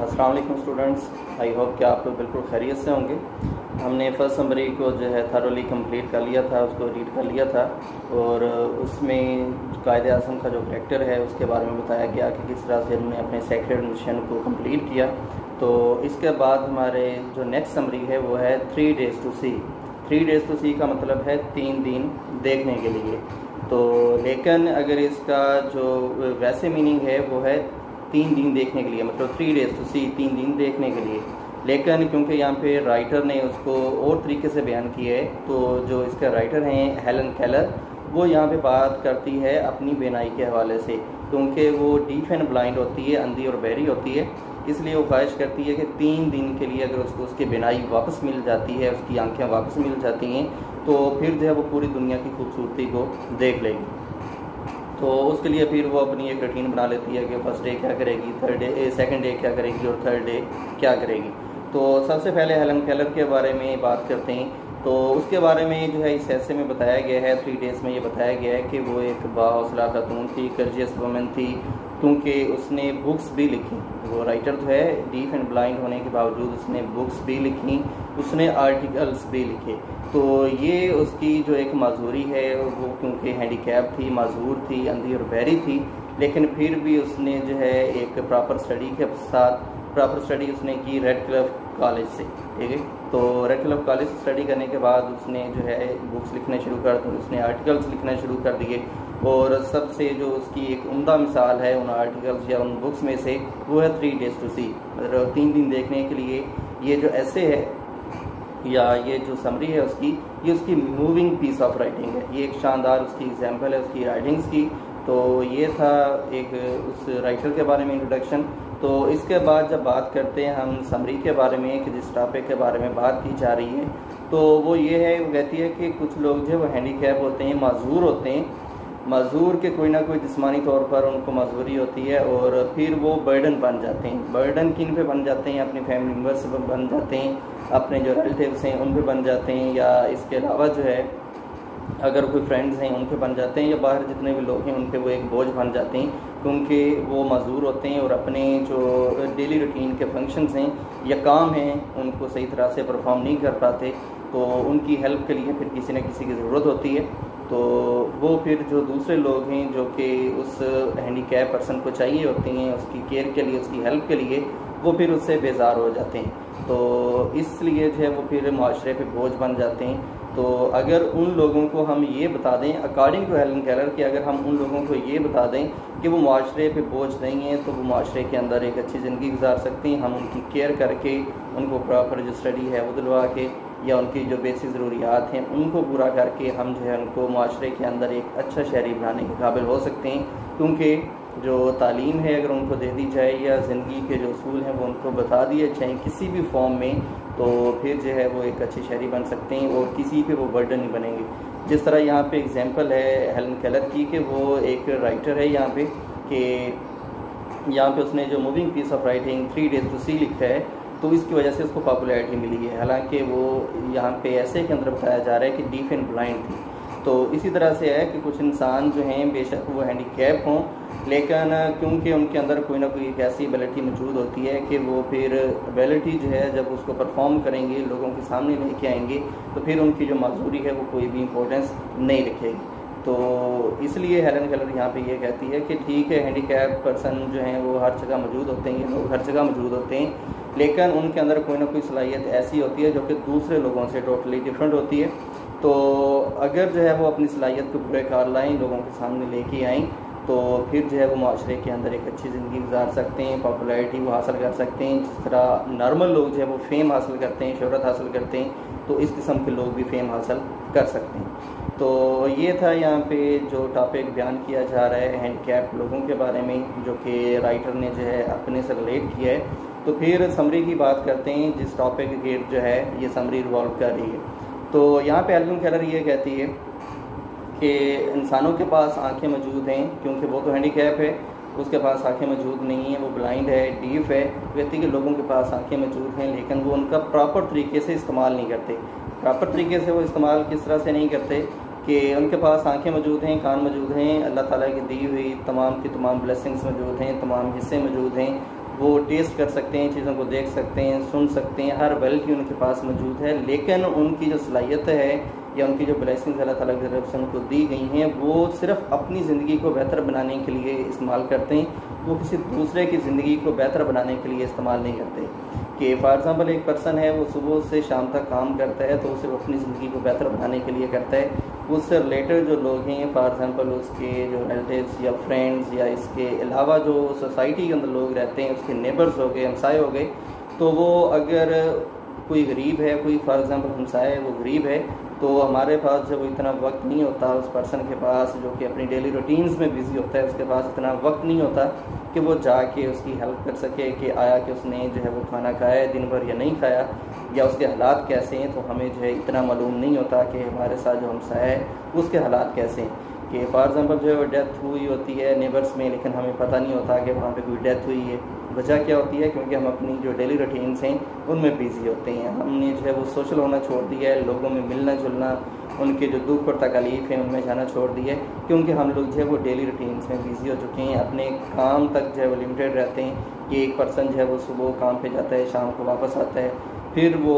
अस्सलाम वालेकुम students, I hope कि आप लोग बिल्कुल खैरियत से होंगे। हमने फर्स्ट समरी को जो है थरोली कंप्लीट कर लिया था, उसको रीड कर लिया था और उसमें कायदे आज़म का जो करैक्टर है उसके बारे में बताया गया कि किस तरह से उन्होंने अपने सेक्रेड मिशन को कंप्लीट किया। तो इसके बाद हमारे जो नेक्स्ट समरी है वो है 3 days to see। 3 days to see का मतलब है 3 दिन देखने के लिए। तो लेकिन अगर इसका जो वैसे मीनिंग है वो है 3 दिन देखने के लिए, मतलब 3 days to see, 3 दिन देखने के लिए। लेकिन क्योंकि यहाँ पे राइटर ने उसको और तरीके से बयान किया है, तो जो इसका राइटर हैं हेलन केलर, वो यहाँ पे बात करती है अपनी बेनाई के हवाले से, क्योंकि वो डीफ एंड ब्लाइंड होती है, अंधी और बहरी होती है। इसलिए वो ख्वाहिश करती है कि 3 दिन के लिए अगर उसको उसकी बेनाई वापस मिल जाती है, उसकी आंखें वापस मिल जाती हैं, तो फिर जो है वो पूरी दुनिया की खूबसूरती को देख लेगी। तो उसके लिए फिर वो अपनी एक रूटीन बना लेती है कि फर्स्ट डे क्या करेगी, सेकंड डे क्या करेगी और थर्ड डे क्या करेगी। तो सबसे पहले हेलन केलर के बारे में बात करते हैं। तो उसके बारे में जो है इस ऐसे में बताया गया है, 3 days में ये बताया गया है कि वो एक बाहौसला खातून थी, कर्जियस वुमन थी, क्योंकि उसने बुक्स भी लिखी। वो राइटर तो है, डीफ एंड ब्लाइंड होने के बावजूद उसने बुक्स भी लिखी, उसने आर्टिकल्स भी लिखे। तो ये उसकी जो एक माजूरी है, वो क्योंकि हैंडीकैप थी, माजूर थी, अंधी और बहरी थी, लेकिन फिर भी उसने जो है एक प्रॉपर स्टडी के साथ प्रॉपर स्टडी उसने की रेडक्लिफ कॉलेज से, ठीक है। तो रेडक्लिफ कॉलेज से स्टडी करने के बाद उसने जो है बुक्स लिखने शुरू कर दी, उसने आर्टिकल्स लिखने शुरू कर दिए। और सबसे जो उसकी एक उम्दा मिसाल है उन आर्टिकल्स या उन बुक्स में से, वो है 3 days to see, मतलब 3 दिन देखने के लिए। ये जो ऐसे है या ये जो समरी है उसकी, ये उसकी मूविंग पीस ऑफ राइटिंग है। ये एक शानदार उसकी एग्जाम्पल है उसकी राइटिंग्स की। तो ये था एक उस राइटर के बारे में इंट्रोडक्शन। तो इसके बाद जब बात करते हैं हम समरी के बारे में कि जिस टॉपिक के बारे में बात की जा रही है, तो वो ये है, वो कहती है कि कुछ लोग जो वो हैंडीकैप होते हैं, माजूर होते हैं, माजूर के कोई ना कोई जिस्मानी तौर पर उनको माजूरी होती है और फिर वो बर्डन बन जाते हैं। बर्डन किन पे बन जाते हैं? अपने फैमिली मेम्बर्स पर बन जाते हैं, अपने जो रिलेटिव्स हैं उन पे बन जाते हैं, या इसके अलावा जो है अगर कोई फ्रेंड्स हैं उन पे बन जाते हैं, या बाहर जितने भी लोग हैं उन पे वो एक बोझ बन जाते हैं, क्योंकि वो माजूर होते हैं और अपने जो डेली रूटीन के फंक्शंस हैं या काम हैं उनको सही तरह से परफॉर्म नहीं कर पाते। तो उनकी हेल्प के लिए फिर किसी न किसी की ज़रूरत होती है। तो वो फिर जो दूसरे लोग हैं जो कि उस हैंडीकैप पर्सन को चाहिए होती हैं उसकी केयर के लिए, उसकी हेल्प के लिए, वो फिर उससे बेजार हो जाते हैं। तो इसलिए जो है वो फिर माशरे पे बोझ बन जाते हैं। तो अगर उन लोगों को हम ये बता दें, अकॉर्डिंग टू हेलन केलर, कि अगर हम उन लोगों को ये बता दें कि वो माशरे पे बोझ नहीं है, तो वो माशरे के अंदर एक अच्छी ज़िंदगी गुजार सकते हैं। हम उनकी केयर करके, उनको प्रॉपर जो स्टडी है वो दिलवा के, या उनकी जो बेसिक ज़रूरियात हैं उनको पूरा करके हम जो है उनको माशरे के अंदर एक अच्छा शहरी बनाने के काबिल हो सकते हैं। क्योंकि जो तालीम है अगर उनको दे दी जाए, या ज़िंदगी के जो असूल हैं वो उनको बता दिए जाए किसी भी फॉर्म में, तो फिर जो है वो एक अच्छी शहरी बन सकते हैं और किसी पे वो बर्डन नहीं बनेंगे। जिस तरह यहाँ पे एग्जांपल है हेलन केलर की कि वो एक राइटर है यहाँ पे, कि यहाँ पे उसने जो moving piece of writing 3 days to see लिखा है, तो इसकी वजह से उसको पॉपुलैरिटी मिली है। हालांकि वो यहाँ पे ऐसे के अंदर बताया जा रहा है कि डीफ एंड ब्लाइंड थी। तो इसी तरह से है कि कुछ इंसान जो हैं बेशक वो हैंडीकैप हों, लेकिन क्योंकि उनके अंदर कोई ना कोई एक ऐसी एबिलिटी मौजूद होती है कि वो फिर एबिलिटी जो है जब उसको परफॉर्म करेंगे, लोगों के सामने लेके आएंगे, तो फिर उनकी जो माजूरी है वो कोई भी इम्पोर्टेंस नहीं रखेगी। तो इसलिए हेलन केलर यहाँ पे ये कहती है कि ठीक है, हैंडीकैप पर्सन जो हैं वो हर जगह मौजूद होते हैं, ये लोग हर जगह मौजूद होते हैं, लेकिन उनके अंदर कोई ना कोई सलाहियत ऐसी होती है जो कि दूसरे लोगों से टोटली डिफरेंट होती है। तो अगर जो है वो अपनी सलाहियत को पूरे कर लाएँ, लोगों के सामने लेके आएँ, तो फिर जो है वो माशरे के अंदर एक अच्छी ज़िंदगी गुजार सकते हैं, पॉपुलैरिटी वो हासिल कर सकते हैं। जिस तरह नॉर्मल लोग जो है वो फेम हासिल करते हैं, शोहरत हासिल करते हैं, तो इस किस्म के लोग भी फेम हासिल कर सकते हैं। तो ये था यहाँ पे जो टॉपिक बयान किया जा रहा है हैंडीकैप लोगों के बारे में, जो कि राइटर ने जो है अपने से रिलेट किया है। तो फिर समरी की बात करते हैं, जिस टॉपिक के जो है ये समरी रिवॉल्व कर रही है। तो यहाँ पे हेलन केलर ये कहती है कि इंसानों के पास आंखें मौजूद हैं, क्योंकि वो तो हैंडीकैप है, उसके पास आंखें मौजूद नहीं हैं, वो ब्लाइंड है, डीफ है। व्यक्ति के लोगों के पास आंखें मौजूद हैं, लेकिन वो उनका प्रॉपर तरीके से इस्तेमाल नहीं करते। प्रॉपर तरीके से वो इस्तेमाल किस तरह से नहीं करते कि उनके पास आंखें मौजूद हैं, कान मौजूद हैं, अल्लाह ताला की दी हुई तमाम की तमाम ब्लेसिंग्स मौजूद हैं, तमाम हिस्से मौजूद हैं, वो टेस्ट कर सकते हैं, चीज़ों को देख सकते हैं, सुन सकते हैं, हर एबिलिटी उनके पास मौजूद है। लेकिन उनकी जो सलाहियत है या उनकी जो ब्लेसिंग्स अल्लाह ताला की तरफ से उनको दी गई हैं, वो सिर्फ़ अपनी ज़िंदगी को बेहतर बनाने के लिए इस्तेमाल करते हैं, वो किसी दूसरे की ज़िंदगी को बेहतर बनाने के लिए इस्तेमाल नहीं करते। कि फॉर एग्ज़ाम्पल एक पर्सन है, वो सुबह से शाम तक काम करता है, तो वो सिर्फ अपनी ज़िंदगी को बेहतर बनाने के लिए करता है। उससे रिलेटेड जो लोग हैं, फॉर एग्ज़ाम्पल उसके जो रिलेटिव्स या फ्रेंड्स या इसके अलावा जो सोसाइटी के अंदर लोग रहते हैं, उसके नेबर्स हो गए, हमसाए हो गए, तो वो अगर कोई गरीब है, कोई फॉर एग्ज़ाम्पल हमसाया है वो गरीब है, तो हमारे पास जब इतना वक्त नहीं होता उस पर्सन के पास जो कि अपनी डेली रूटीन्स में बिज़ी होता है, उसके पास इतना वक्त नहीं होता कि वो जाके उसकी हेल्प कर सके कि आया कि उसने जो है वो खाना खाया है दिन भर या नहीं खाया, या उसके हालात कैसे हैं। तो हमें जो है इतना मालूम नहीं होता कि हमारे साथ जो हमसाया है उसके हालात कैसे हैं। कि फॉर एग्ज़ाम्पल जो है वो डेथ हुई होती है नेबर्स में, लेकिन हमें पता नहीं होता कि वहाँ पे कोई डेथ हुई है। वजह क्या होती है? क्योंकि हम अपनी जो डेली रूटीन्स हैं उनमें बिज़ी होते हैं। हमने जो है वो सोशल होना छोड़ दिया है, लोगों में मिलना जुलना, उनके जो दुख और तकलीफ़ हैं उनमें जाना छोड़ दिया है, क्योंकि हम लोग जो है वो डेली रूटीन्स में बिज़ी हो चुके हैं। अपने काम तक जो है वो लिमिटेड रहते हैं कि एक पर्सन जो है वो सुबह काम पे जाता है, शाम को वापस आता है, फिर वो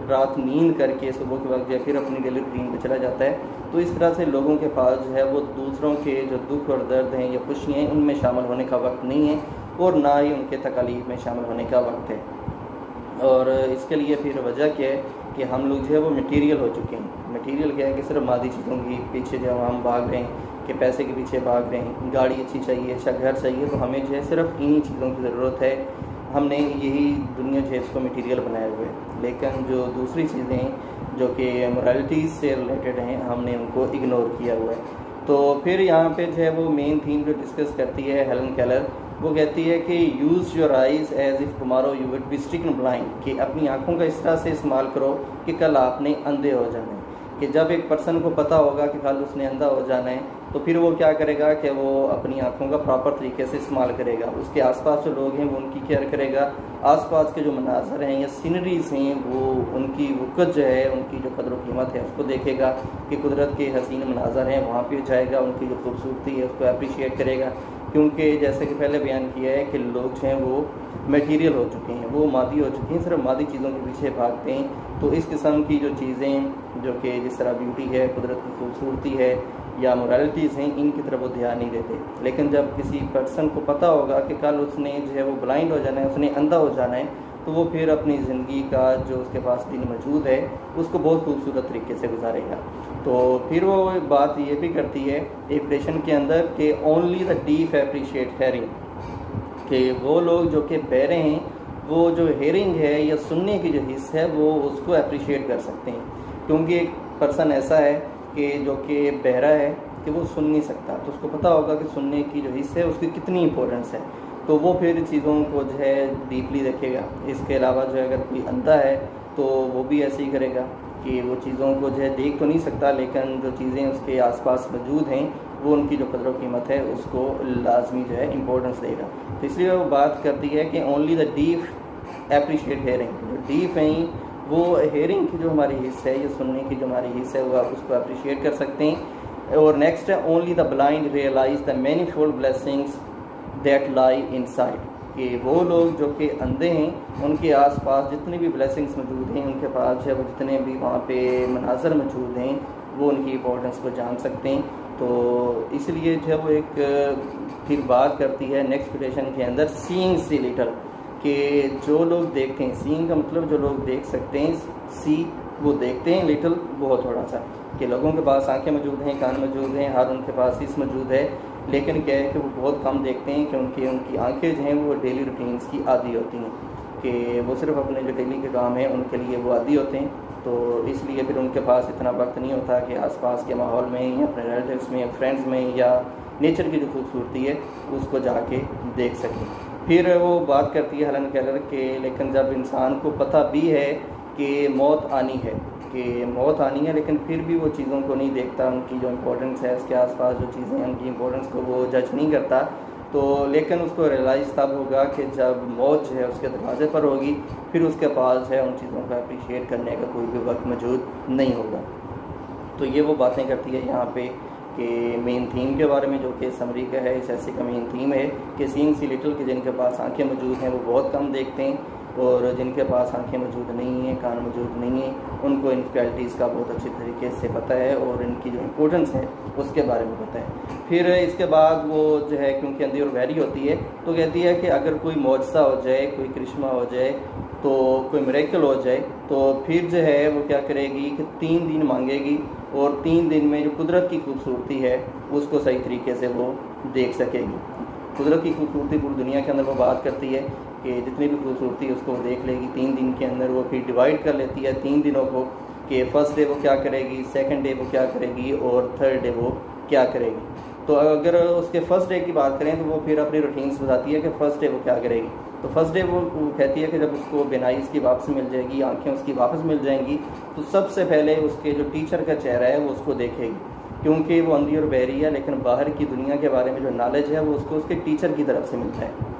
रात नींद करके सुबह के वक्त या फिर अपनी डेली रूटीन पे चला जाता है। तो इस तरह से लोगों के पास जो है वो दूसरों के जो दुख और दर्द हैं या खुशियाँ हैं उनमें शामिल होने का वक्त नहीं है, और ना ही उनके तकलीफ़ में शामिल होने का वक्त है। और इसके लिए फिर वजह क्या है कि हम लोग जो है वो मटीरियल हो चुके हैं। मटीरियल क्या है कि सिर्फ मादी चीज़ों की पीछे जो हम भाग रहे हैं, कि पैसे के पीछे भाग रहे हैं, गाड़ी अच्छी चाहिए, अच्छा घर चाहिए, तो हमें जो है सिर्फ इन्हीं चीज़ों की ज़रूरत है। हमने यही दुनिया जो है इसको मटीरियल बनाए हुए है, लेकिन जो दूसरी चीज़ें जो कि मोरालिटीज़ से रिलेटेड हैं हमने उनको इग्नोर किया हुआ है। तो फिर यहाँ पे जो है वो मेन थीम जो डिस्कस करती है हेलन केलर, वो कहती है कि use your eyes as if tomorrow you will be stricken blind, कि अपनी आँखों का इस तरह से इस्तेमाल करो कि कल आपने अंधे हो जाना है। कि जब एक पर्सन को पता होगा कि कल उसने अंधा हो जाना है, तो फिर वो क्या करेगा कि वो अपनी आँखों का प्रॉपर तरीके से इस्तेमाल करेगा। उसके आसपास जो लोग हैं वो उनकी केयर करेगा, आसपास के जो मनाज़र हैं या सीनरीज़ हैं वो उनकी वक़्त जो है उनकी जो कदर कीमत है उसको देखेगा, कि कुदरत के हसीन मनाज़र हैं वहाँ पे जाएगा, उनकी जो खूबसूरती है उसको अप्रिशिएट करेगा। क्योंकि जैसे कि पहले बयान किया है कि लोग जो हैं वो मटीरियल हो चुके हैं, वो मादी हो चुके हैं, सिर्फ मादी चीज़ों के पीछे भागते हैं। तो इस किस्म की जो चीज़ें जो कि जिस तरह ब्यूटी है, कुदरत की खूबसूरती है या मोरालिटीज़ हैं, इनकी तरफ वो ध्यान नहीं देते। लेकिन जब किसी पर्सन को पता होगा कि कल उसने जो है वो ब्लाइंड हो जाना है, उसने अंधा हो जाना है, तो वो फिर अपनी ज़िंदगी का जो उसके पास दिन मौजूद है उसको बहुत खूबसूरत तरीके से गुजारेगा। तो फिर वो बात ये भी करती है एक्सप्रेशन के अंदर कि only the deaf appreciate hearing, कि वो लोग जो कि बहरे हैं वो जो हेयरिंग है या सुनने की जो हिस्स है वो उसको अप्रिशिएट कर सकते हैं। क्योंकि एक पर्सन ऐसा है कि जो कि बहरा है कि वो सुन नहीं सकता, तो उसको पता होगा कि सुनने की जो हिस्स है उसकी कितनी इंपॉर्टेंस है, तो वो फिर चीज़ों को जो है डीपली देखेगा। इसके अलावा जो है अगर कोई अंधा है तो वो भी ऐसे ही करेगा कि वो चीज़ों को जो है देख तो नहीं सकता, लेकिन जो चीज़ें उसके आसपास मौजूद हैं वो उनकी जो कदर कीमत है उसको लाजमी जो है इम्पोर्टेंस देगा। तो इसलिए वो बात करती है कि only the deaf appreciate hearing, जो डीफ हैं वो हेयरिंग की जो हमारी हिस्सा है या सुनने की जो हमारी हिस्सा है वो आप उसको अप्रिशिएट कर सकते हैं। और नेक्स्ट है only the blind realise the manifold blessings that lie inside, कि वो लोग जो कि अंधे हैं उनके आसपास जितनी भी ब्लेसिंग्स मौजूद हैं, उनके पास जो है वो जितने भी वहाँ पे मनाज़र मौजूद हैं वो उनकी इंपॉर्टेंस को जान सकते हैं। तो इसलिए जो है वो एक फिर बात करती है नेक्स्ट क्वेश्चन के अंदर सीइंग सी लिटल, कि जो लोग देखते हैं, सीइंग का मतलब जो लोग देख सकते हैं, सी वो देखते हैं, लिटल बहुत थोड़ा सा, कि लोगों के पास आंखें मौजूद हैं, कान मौजूद हैं, हर उनके पास हिस्स मौजूद है, लेकिन क्या है कि वो बहुत कम देखते हैं, क्योंकि उनकी आंखें जो हैं वो डेली रूटीन्स की आदी होती हैं, कि वो सिर्फ अपने जो डेली के काम हैं उनके लिए वो आदी होते हैं। तो इसलिए फिर उनके पास इतना वक्त नहीं होता कि आसपास के माहौल में या अपने रिलेटिव्स में, फ्रेंड्स में या नेचर की जो खूबसूरती है उसको जाके देख सकें। फिर वो बात करती है हेलन केलर के, लेकिन जब इंसान को पता भी है कि मौत आनी है, लेकिन फिर भी वो चीज़ों को नहीं देखता, उनकी जो इम्पोर्टेंस है उसके आसपास जो चीज़ें हैं उनकी इम्पोर्टेंस को वो जज नहीं करता। तो लेकिन उसको रियलाइज़ तब होगा कि जब मौत जो है उसके दरवाजे पर होगी, फिर उसके पास है उन चीज़ों को अप्रिशिएट करने का कोई भी वक्त मौजूद नहीं होगा। तो ये वो बातें करती है यहाँ पे कि मेन थीम के बारे में, जो कि समरी का है, इस ऐसे का मेन थीम है कि सीइंग सी लिटिल, कि जिनके पास आंखें मौजूद हैं वो बहुत कम देखते हैं, और जिनके पास आंखें मौजूद नहीं हैं, कान मौजूद नहीं हैं, उनको इन क्वालिटीज़ का बहुत अच्छी तरीके से पता है और इनकी जो इम्पोर्टेंस है उसके बारे में पता है। फिर इसके बाद वो जो है, क्योंकि अंधी और बहरी होती है, तो कहती है कि अगर कोई मौजज़ा हो जाए, कोई करिश्मा हो जाए, तो कोई मिरेकल हो जाए, तो फिर जो है वो क्या करेगी कि 3 दिन मांगेगी और 3 दिन में जो कुदरत की खूबसूरती है उसको सही तरीके से वो देख सकेगी। कुदरत की खूबसूरती पूरी दुनिया के अंदर वो बात करती है कि जितनी भी खूबसूरती है उसको वो देख लेगी 3 दिन के अंदर। वो फिर डिवाइड कर लेती है 3 दिनों को कि फ़र्स्ट डे वो क्या करेगी, सेकंड डे वो क्या करेगी और थर्ड डे वो क्या करेगी। तो अगर उसके फ़र्स्ट डे की बात करें तो वो फिर अपनी रूटीन्स बताती है कि फ़र्स्ट डे वो क्या करेगी। तो फर्स्ट डे वो कहती है कि जब उसको बिनाई उसकी वापस मिल जाएगी, आंखें उसकी वापस मिल जाएंगी, तो सबसे पहले उसके जो टीचर का चेहरा है वो उसको देखेगी, क्योंकि वो अंधी और बहरी है, लेकिन बाहर की दुनिया के बारे में जो नॉलेज है वो उसको उसके टीचर की तरफ से मिलता है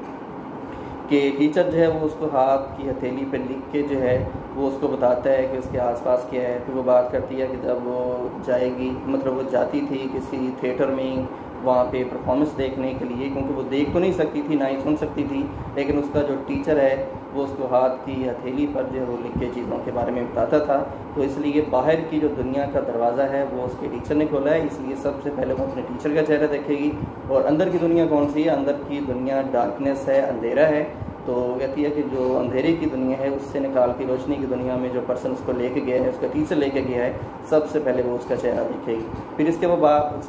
कि टीचर जो है वो उसको हाथ की हथेली पर लिख के जो है वो उसको बताता है कि उसके आसपास क्या है। फिर वो बात करती है कि जब वो जाएगी, मतलब वो जाती थी किसी थिएटर में वहाँ पे परफॉर्मेंस देखने के लिए, क्योंकि वो देख तो नहीं सकती थी ना ही सुन सकती थी, लेकिन उसका जो टीचर है वो उसको हाथ की हथेली पर जो है वो लिख के चीज़ों के बारे में बताता था। तो इसलिए बाहर की जो दुनिया का दरवाज़ा है वो उसके टीचर ने खोला है, इसलिए सबसे पहले वो अपने टीचर का चेहरा देखेगी। और अंदर की दुनिया कौन सी है? अंदर की दुनिया डार्कनेस है, अंधेरा है। तो कहती है कि जो अंधेरे की दुनिया है उससे निकाल के रोशनी की दुनिया में जो पर्सन उसको लेके गया है, उसका टीचर लेके गया है, सबसे पहले वो उसका चेहरा देखेगी। फिर इसके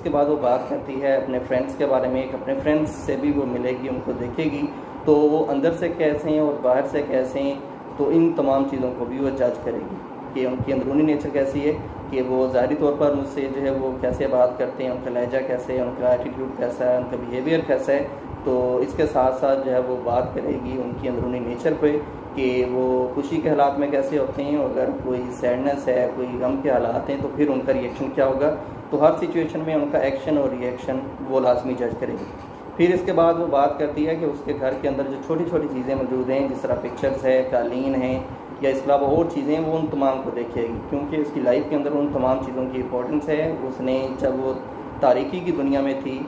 बाद वो बात करती है अपने फ्रेंड्स के बारे में। अपने फ्रेंड्स से भी वो मिलेगी, उनको देखेगी, तो वो अंदर से कैसे हैं और बाहर से कैसे हैं, तो इन तमाम चीज़ों को भी वो जज करेगी कि उनकी अंदरूनी नेचर कैसी है, कि वो ज़ाहिरी तौर पर मुझसे जो है वो कैसे बात करते हैं, उनका लहजा कैसे है, उनका एटीट्यूड कैसा है, उनका बिहेवियर कैसा है। तो इसके साथ साथ जो है वो बात करेगी उनकी अंदरूनी नेचर पे कि वो खुशी के हालात में कैसे होते हैं, अगर कोई सैडनेस है, कोई गम के हालात हैं, तो फिर उनका रिएक्शन क्या होगा। तो हर सिचुएशन में उनका एक्शन और रिएक्शन वो लाजमी जज करेगी। फिर इसके बाद वो बात करती है कि उसके घर के अंदर जो छोटी छोटी चीज़ें मौजूद हैं, जिस तरह पिक्चर्स है, कालीन है, या इसके अलावा और चीज़ें, वो उन तमाम को देखेगी, क्योंकि उसकी लाइफ के अंदर उन तमाम चीज़ों की इंपॉर्टेंस है। उसने जब वो तारीकी की दुनिया में थी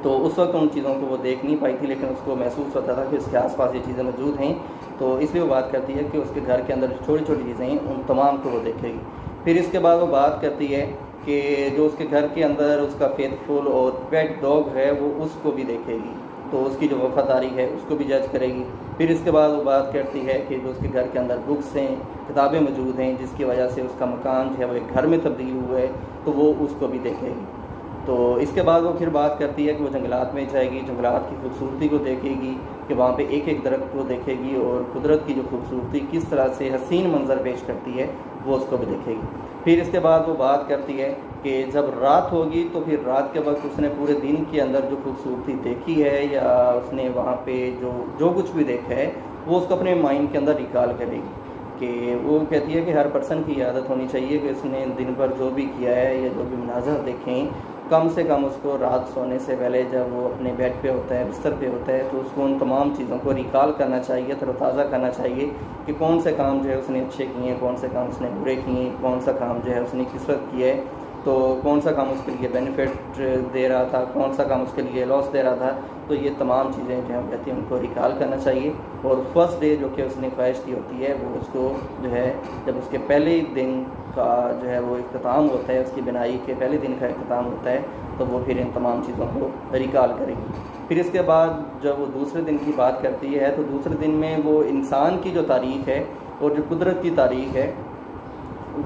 तो उस वक्त उन चीज़ों को वो देख नहीं पाई थी, लेकिन उसको महसूस होता था कि उसके आसपास ये चीज़ें मौजूद हैं। तो इसलिए वो बात करती है कि उसके घर के अंदर जो छोटी छोटी चीज़ें हैं उन तमाम को वो देखेगी। फिर इसके बाद वो बात करती है कि जो उसके घर के अंदर उसका फेथफुल और पेट डॉग है वो उसको भी देखेगी, तो उसकी जो वफादारी है उसको भी जज करेगी। फिर इसके बाद वो बात करती है कि जो उसके घर के अंदर बुक्स हैं, किताबें मौजूद हैं, जिसकी वजह से उसका मकान जो है वो एक घर में तब्दील हुआ है, तो वो उसको भी देखेगी। तो इसके बाद वो फिर बात करती है कि वो जंगलात में जाएगी, जंगलात की खूबसूरती को देखेगी, कि वहाँ पे एक एक दरख्त को देखेगी और कुदरत की जो खूबसूरती किस तरह से हसीन मंजर पेश करती है वो उसको भी देखेगी। फिर इसके बाद वो बात करती है कि जब रात होगी तो फिर रात के वक्त उसने पूरे दिन के अंदर जो खूबसूरती देखी है या उसने वहाँ पे जो कुछ भी देखा है वो उसको अपने माइंड के अंदर रिकॉल करेगी। कि वो कहती है कि हर पर्सन की आदत होनी चाहिए कि उसने दिन भर जो भी किया है या जो भी मनाज़र देखें, कम से कम उसको रात सोने से पहले जब वो अपने बेड पे होता है, बिस्तर पे होता है, तो उसको उन तमाम चीज़ों को रिकॉल करना चाहिए, तरोताज़ा करना चाहिए कि कौन से काम जो है उसने अच्छे किए हैं, कौन से काम उसने बुरे किए, कौन सा काम जो है उसने किस वक्त किया है, तो कौन सा काम उसके लिए बेनिफिट दे रहा था, कौन सा काम उसके लिए लॉस दे रहा था। तो ये तमाम चीज़ें जो हम कहते हैं उनको रिकॉल करना चाहिए। और फर्स्ट डे जो कि उसने ख्वाहिश की होती है वो उसको जो है जब उसके पहले दिन का जो है वो इख्तिताम होता है, उसकी बिनाई के पहले दिन का इख्तिताम होता है, तो वो फिर इन तमाम चीज़ों को रिकॉल करेगी। फिर इसके बाद जब वो दूसरे दिन की बात करती है तो दूसरे दिन में वो इंसान की जो तारीख़ है और जो कुदरत की तारीख़ है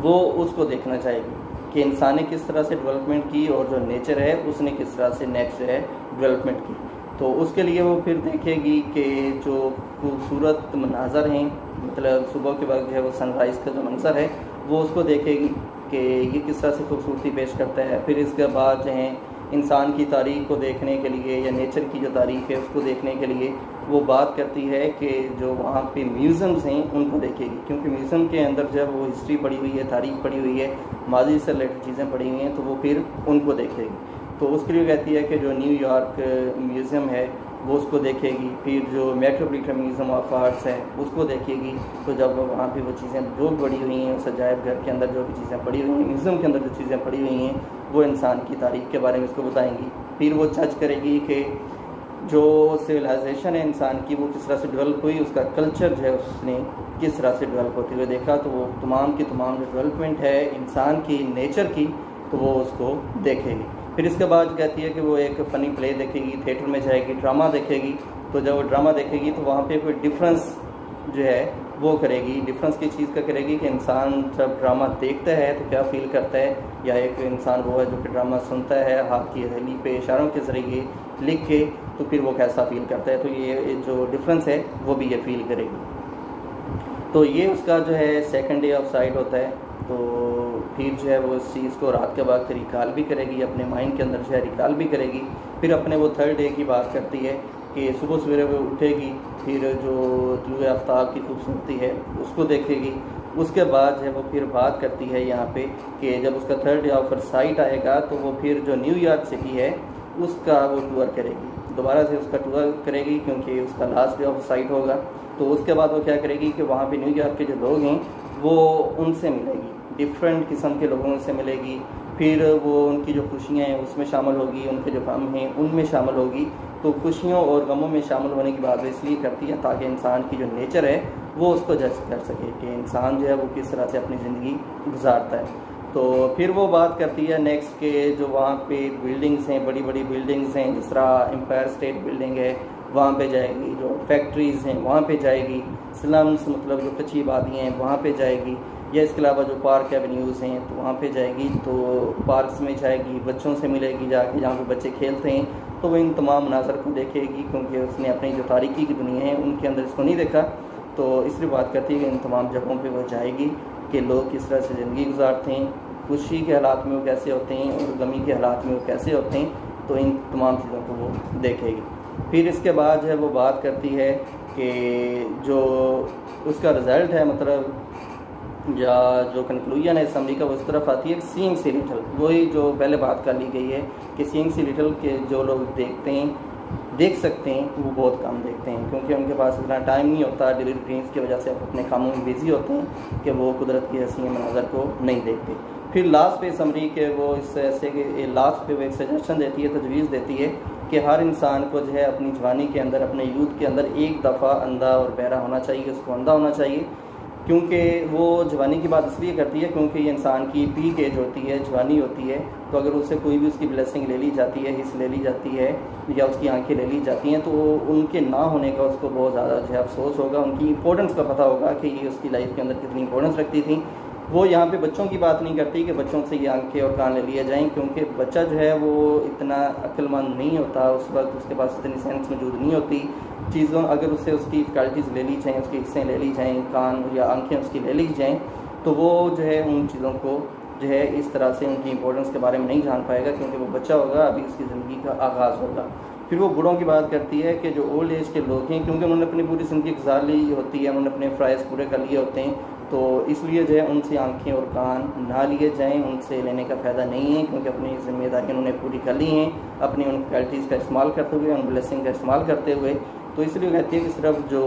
वो उसको देखना चाहेगी कि इंसान ने किस तरह से डेवलपमेंट की और जो नेचर है उसने किस तरह से नेक्स्ट है डेवलपमेंट की। तो उसके लिए वो फिर देखेगी कि जो खूबसूरत मनाज़र हैं, मतलब सुबह के वक्त जो है वो सनराइज़ का जो मंज़र है वो उसको देखेगी कि ये किस तरह से खूबसूरती पेश करता है। फिर इसके बाद जो है इंसान की तारीख़ को देखने के लिए या नेचर की जो तारीख़ है उसको देखने के लिए वो बात करती है कि जो वहाँ पे म्यूज़ियम्स हैं उनको देखेगी, क्योंकि म्यूज़ियम के अंदर जब वो हिस्ट्री पड़ी हुई है, तारीख़ पड़ी हुई है, माजी से रिलेटेड चीज़ें पड़ी हुई हैं, तो वो फिर उनको देखेगी। तो उसके लिए कहती है कि जो न्यूयॉर्क म्यूज़ियम है वो उसको देखेगी। फिर जो मेट्रोपॉलिटन म्यूज़ियम ऑफ आर्ट्स है उसको देखेगी। तो जब वहाँ पे वो चीज़ें जो पड़ी हुई हैं, उस अजायब घर के अंदर जो भी चीज़ें पड़ी हुई हैं, म्यूज़ियम के अंदर जो चीज़ें पड़ी हुई हैं, वो इंसान की तारीख़ के बारे में उसको बताएंगी। फिर वो जज करेगी कि जो सिविलाइजेशन है इंसान की वो किस तरह से डेवलप हुई, उसका कल्चर जो है उसने किस तरह से डेवलप होते हुए देखा। तो वो तमाम की तमाम जो डेवलपमेंट है इंसान की, नेचर की, तो वो उसको देखेगी। फिर इसके बाद कहती है कि वो एक फ़नी प्ले देखेगी, थिएटर में जाएगी, ड्रामा देखेगी। तो जब वो ड्रामा देखेगी तो वहाँ पे कोई डिफरेंस जो है वो करेगी। डिफरेंस की चीज़ का करेगी कि इंसान जब ड्रामा देखता है तो क्या फ़ील करता है, या एक इंसान वो है जो कि ड्रामा सुनता है हाथ की हथेली पे इशारों के ज़रिए लिख के, तो फिर वो कैसा फ़ील करता है। तो ये जो डिफरेंस है वो भी ये फ़ील करेगी। तो ये उसका जो है सेकंड डे ऑफ साइट होता है। तो फिर जो है वो इस चीज़ को रात के वक्त रिकॉल भी करेगी, अपने माइंड के अंदर जो है रिकॉल भी करेगी। फिर अपने वो थर्ड डे की बात करती है कि सुबह सवेरे वो उठेगी, फिर जो तुलुए आफ्ताब की खूबसूरती है उसको देखेगी। उसके बाद जो है वो फिर बात करती है यहाँ पे कि जब उसका थर्ड डे ऑफ साइट आएगा तो वो फिर जो न्यूयॉर्क सिटी है उसका वो टूर करेगी, दोबारा से उसका टूर करेगी क्योंकि उसका लास्ट डे ऑफ साइट होगा। तो उसके बाद वो क्या करेगी कि वहाँ पे न्यूयॉर्क के जो लोग हैं वो उनसे मिलेगी, डिफरेंट किस्म के लोगों से मिलेगी। फिर वो उनकी जो खुशियाँ हैं उसमें शामिल होगी, उनके जो गम हैं उनमें शामिल होगी। तो खुशियों और गमों में शामिल होने की बात इसलिए करती है ताकि इंसान की जो नेचर है वो उसको जज कर सके कि इंसान जो है वो किस तरह से अपनी ज़िंदगी गुजारता है। तो फिर वो बात करती है नेक्स्ट के जो वहाँ पे बिल्डिंग्स हैं, बड़ी बड़ी बिल्डिंग्स हैं, जिस तरह एम्पायर स्टेट बिल्डिंग है वहाँ पे जाएगी, जो फैक्ट्रीज़ हैं वहाँ पे जाएगी, स्लम्स मतलब जो कच्ची आबादियाँ हैं वहाँ पे जाएगी, या इसके अलावा जो पार्क एवेन्यूज़ हैं तो वहाँ पे जाएगी। तो पार्क्स में जाएगी, बच्चों से मिलेगी जाके जहाँ पे बच्चे खेलते हैं, तो वो इन तमाम मनाज़र को देखेगी क्योंकि उसने अपनी जो तारीकी की दुनिया है उनके अंदर इसको नहीं देखा। तो इसलिए बात करती है कि इन तमाम जगहों पे वो जाएगी कि लोग किस तरह से ज़िंदगी गुजारते हैं, खुशी के हालात में वो कैसे होते हैं और गमी के हालात में वो कैसे होते हैं। तो इन तमाम चीज़ों को वो देखेगी। फिर इसके बाद जो है वो बात करती है कि जो उसका रिज़ल्ट है, मतलब या जो कंक्लूजन है असम्बली का, वो इस तरफ आती है सीइंग सी लिटिल, वही जो पहले बात कर ली गई है कि सीइंग सी लिटिल के जो लोग देख सकते हैं वो बहुत कम देखते हैं क्योंकि उनके पास इतना टाइम नहीं होता, डेली रूटीन्स की वजह से अपने कामों में बिजी होते हैं कि वो कुदरत की हसीन मनाज़र को नहीं देखते। फिर लास्ट पे समरी के वो इस ऐसे के लास्ट पे वो एक सजेशन देती है, तजवीज़ देती है कि हर इंसान को जो है अपनी जवानी के अंदर, अपने यूथ के अंदर एक दफ़ा अंधा और बहरा होना चाहिए, उसको अंधा होना चाहिए। क्योंकि वो जवानी की बात इसलिए करती है क्योंकि ये इंसान की पीक एज होती है, जवानी होती है। तो अगर उससे कोई भी उसकी ब्लेसिंग ले ली जाती है, हिस्स ले ली जाती है या उसकी आंखें ले ली जाती हैं, तो उनके ना होने का उसको बहुत ज़्यादा जो है अफसोस होगा, उनकी इंपॉर्टेंस का पता होगा कि ये उसकी लाइफ के अंदर कितनी इंपॉर्टेंस रखती थी। वो यहाँ पे बच्चों की बात नहीं करती कि बच्चों से ये आंखें और कान ले लिए जाएँ, क्योंकि बच्चा जो है वो इतना अक्लमंद नहीं होता, उस वक्त उसके पास इतनी सेंस मौजूद नहीं होती। चीज़ों अगर उससे उसकी क्वालिटीज़ ले ली जाएँ, उसके हिस्से ले ली जाएँ, कान या आंखें उसकी ले ली जाएँ, तो वो जो है उन चीज़ों को जो है इस तरह से उनकी इंपॉर्टेंस के बारे में नहीं जान पाएगा क्योंकि वो बच्चा होगा, अभी उसकी ज़िंदगी का आगाज़ होगा। फिर वो बूढ़ों की बात करती है कि जो ओल्ड एज के लोग हैं, क्योंकि उन्होंने अपनी पूरी ज़िंदगी गुजार ली होती है, उन्होंने अपने फ़राइज़ पूरे कर लिए होते हैं, तो इसलिए जो है उनसे आंखें और कान ना लिए जाएं, उनसे लेने का फ़ायदा नहीं है क्योंकि अपनी ज़िम्मेदारी उन्होंने पूरी कर ली हैं, अपनी उन क्वालिटीज़ का इस्तेमाल करते हुए, उन ब्लेसिंग का इस्तेमाल करते हुए। तो इसलिए कहती है कि सिर्फ जो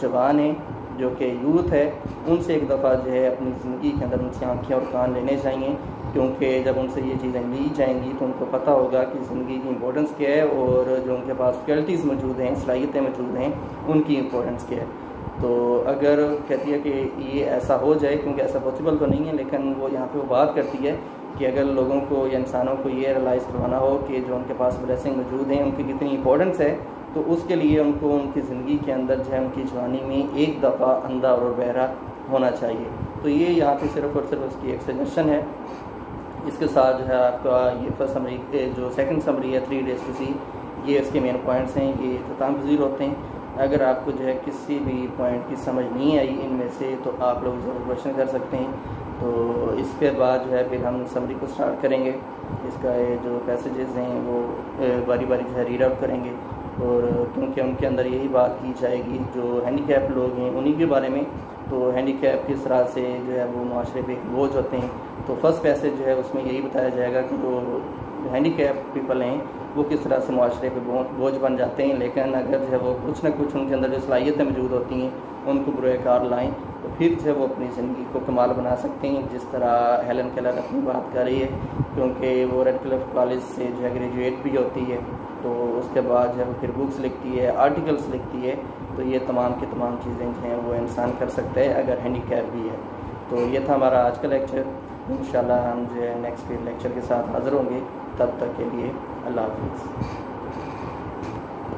जवान हैं, जो कि यूथ है, उनसे एक दफ़ा जो है अपनी ज़िंदगी के अंदर उनसे आंखें और कान लेने चाहिए, क्योंकि जब उनसे ये चीज़ें ली जाएंगी तो उनको पता होगा कि ज़िंदगी की इंपॉर्टेंस क्या है और जो उनके पास क्वालिटीज़ मौजूद हैं, सलाहियतें मौजूद हैं, उनकी इंपॉर्टेंस क्या है। तो अगर कहती है कि ये ऐसा हो जाए, क्योंकि ऐसा पॉसिबल तो नहीं है, लेकिन वो यहाँ पे वो बात करती है कि अगर लोगों को या इंसानों को ये रियलाइज़ करवाना हो कि जो उनके पास ब्लेसिंग मौजूद हैं उनकी कितनी इंपॉर्टेंस है, तो उसके लिए उनको उनकी ज़िंदगी के अंदर जो है उनकी जवानी में एक दफ़ा अंधा और बहरा होना चाहिए। तो ये यहाँ पे सिर्फ और सिर्फ उसकी एक सजेशन है। इसके साथ जो है आपका ये फर्स्ट समरी, जो सेकंड समरी है 3 days to see, ये इसके मेन पॉइंट्स हैं, ये इख्तिताम पज़ीर होते हैं। अगर आपको जो है किसी भी पॉइंट की समझ नहीं आई इनमें से तो आप लोग ज़रूर क्वेश्चन कर सकते हैं। तो इसके बाद जो है फिर हम समरी को स्टार्ट करेंगे। इसका जो पैसेजेस हैं वो बारी बारी जो है रीड आउट करेंगे, और क्योंकि उनके अंदर यही बात की जाएगी जो हैंडीकैप लोग हैं उन्हीं के बारे में। तो हैंडीकैप किस तरह से जो है वो माशरे पे बोझ होते हैं। तो फर्स्ट पैसेज जो है उसमें यही बताया जाएगा कि जो हैंडीकैप पीपल हैं वो किस तरह से माशरे पे बोझ बन जाते हैं, लेकिन अगर जो है वो कुछ ना कुछ उनके अंदर जो सलाहियतें मौजूद होती हैं उनको बुरोकार लाएँ तो फिर जो है वो अपनी ज़िंदगी को कमाल बना सकते हैं। जिस तरह हेलन केलर अपनी बात कर रही है, क्योंकि वो रेडक्लिफ कॉलेज से जो है ग्रेजुएट भी होती है, तो उसके बाद जो है फिर बुक्स लिखती है, आर्टिकल्स लिखती है, तो ये तमाम की तमाम चीज़ें जो हैं वो इंसान कर सकता है अगर हैंडीकैप भी है। तो ये था हमारा आज का लेक्चर। इंशाल्लाह हम जो है नेक्स्ट लेक्चर के साथ हाज़िर होंगे। तब तक के लिए अल्लाह हाफ़िज़।